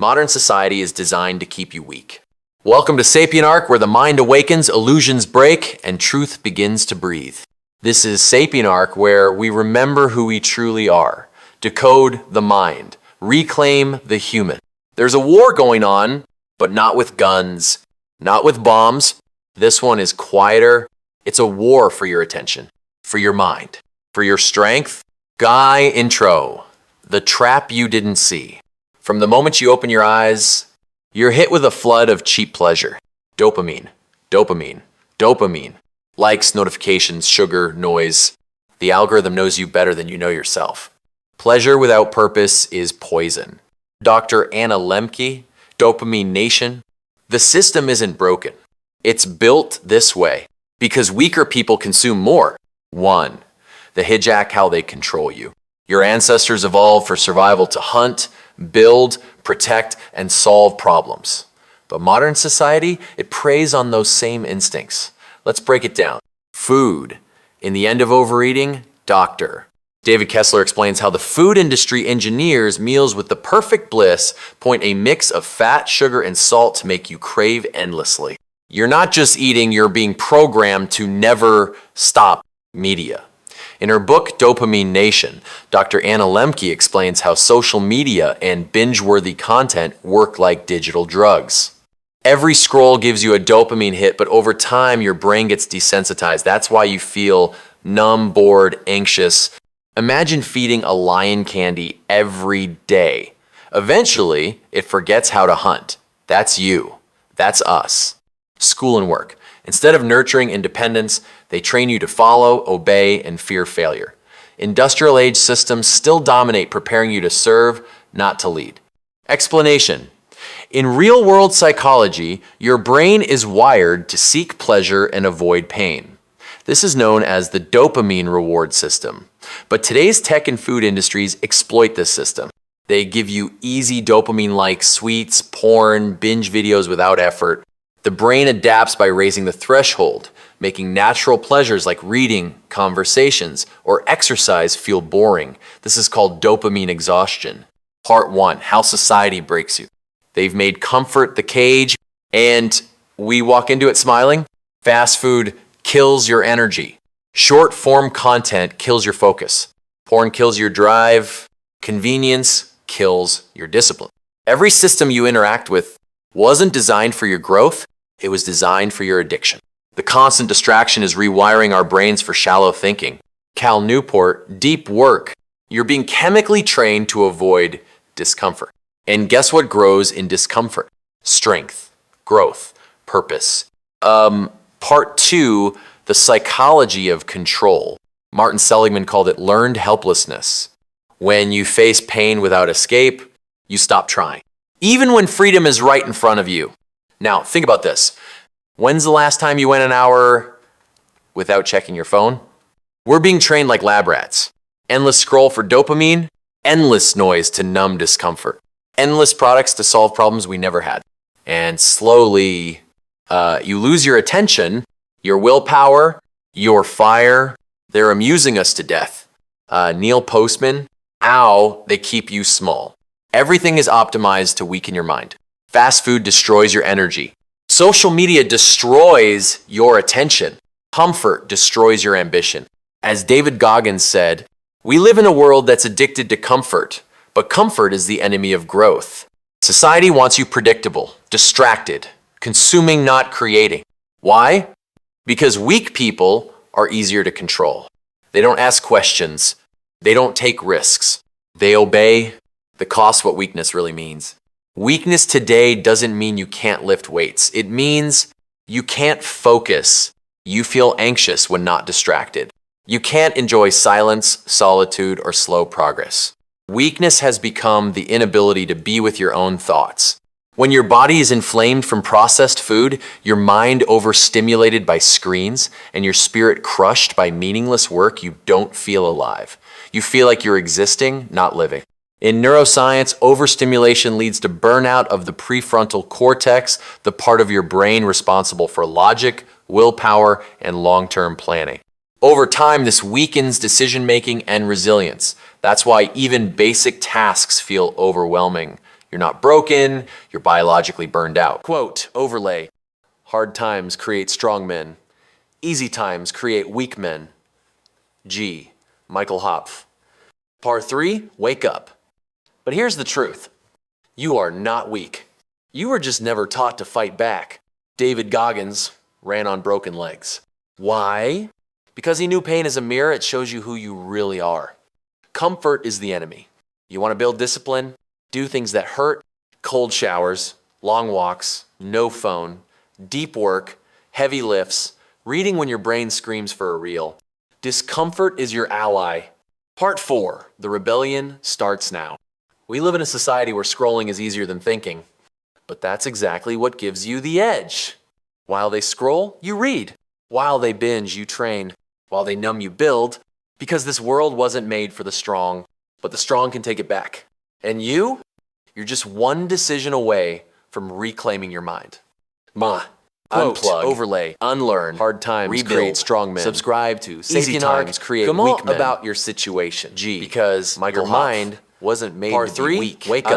Modern society is designed to keep you weak. Welcome to SapienArk, where the mind awakens, illusions break, and truth begins to breathe. This is SapienArk, where we remember who we truly are, decode the mind, reclaim the human. There's a war going on, but not with guns, not with bombs. This one is quieter. It's a war for your attention, for your mind, for your strength. Guy intro, the trap you didn't see. From the moment you open your eyes, you're hit with a flood of cheap pleasure. Dopamine, dopamine, dopamine. Likes, notifications, sugar, noise. The algorithm knows you better than you know yourself. Pleasure without purpose is poison. Dr. Anna Lemke, Dopamine Nation. The system isn't broken. It's built this way because weaker people consume more. 1. They hijack how they control you. Your ancestors evolved for survival to hunt, build, protect, and solve problems. But modern society, it preys on those same instincts. Let's break it down. Food. In the end of overeating, doctor. David Kessler explains how the food industry engineers meals with the perfect bliss, point a mix of fat, sugar, and salt to make you crave endlessly. You're not just eating, you're being programmed to never stop media. In her book, Dopamine Nation, Dr. Anna Lemke explains how social media and binge-worthy content work like digital drugs. Every scroll gives you a dopamine hit, but over time, your brain gets desensitized. That's why you feel numb, bored, anxious. Imagine feeding a lion candy every day. Eventually, it forgets how to hunt. That's you. That's us. School and work. Instead of nurturing independence, they train you to follow, obey, and fear failure. Industrial age systems still dominate, preparing you to serve, not to lead. Explanation. In real-world psychology, your brain is wired to seek pleasure and avoid pain. This is known as the dopamine reward system. But today's tech and food industries exploit this system. They give you easy dopamine-like sweets, porn, binge videos without effort. The brain adapts by raising the threshold, making natural pleasures like reading, conversations, or exercise feel boring. This is called dopamine exhaustion. Part 1, how society breaks you. They've made comfort the cage, and we walk into it smiling. Fast food kills your energy. Short-form content kills your focus. Porn kills your drive. Convenience kills your discipline. Every system you interact with wasn't designed for your growth. It was designed for your addiction. The constant distraction is rewiring our brains for shallow thinking. Cal Newport, deep work. You're being chemically trained to avoid discomfort. And guess what grows in discomfort? Strength, growth, purpose. Part 2, the psychology of control. Martin Seligman called it learned helplessness. When you face pain without escape, you stop trying. Even when freedom is right in front of you. Now, think about this. When's the last time you went an hour without checking your phone? We're being trained like lab rats. Endless scroll for dopamine, endless noise to numb discomfort. Endless products to solve problems we never had. And slowly, you lose your attention, your willpower, your fire. They're amusing us to death. Neil Postman, how they keep you small. Everything is optimized to weaken your mind. Fast food destroys your energy. Social media destroys your attention. Comfort destroys your ambition. As David Goggins said, we live in a world that's addicted to comfort. But comfort is the enemy of growth. Society wants you predictable, distracted, consuming, not creating. Why? Because weak people are easier to control. They don't ask questions. They don't take risks. They obey. The cost what weakness really means. Weakness today doesn't mean you can't lift weights. It means you can't focus. You feel anxious when not distracted. You can't enjoy silence, solitude, or slow progress. Weakness has become the inability to be with your own thoughts. When your body is inflamed from processed food, your mind overstimulated by screens, and your spirit crushed by meaningless work, you don't feel alive. You feel like you're existing, not living. In neuroscience, overstimulation leads to burnout of the prefrontal cortex, the part of your brain responsible for logic, willpower, and long-term planning. Over time, this weakens decision-making and resilience. That's why even basic tasks feel overwhelming. You're not broken, you're biologically burned out. Quote, overlay, hard times create strong men. Easy times create weak men. G. Michael Hopf. Part 3, wake up. But here's the truth. You are not weak. You were just never taught to fight back. David Goggins ran on broken legs. Why? Because he knew pain is a mirror, it shows you who you really are. Comfort is the enemy. You want to build discipline? Do things that hurt, cold showers, long walks, no phone, deep work, heavy lifts, reading when your brain screams for a reel. Discomfort is your ally. Part 4, the rebellion starts now. We live in a society where scrolling is easier than thinking, but that's exactly what gives you the edge. While they scroll, you read. While they binge, you train. While they numb, you build, because this world wasn't made for the strong, but the strong can take it back. And you're just one decision away from reclaiming your mind. Quote, unplug, overlay, unlearn, hard times rebuild, create strong men. Subscribe to SapienArk, create weak men. About your situation. G, because your mind wasn't made to be weak. Wake up.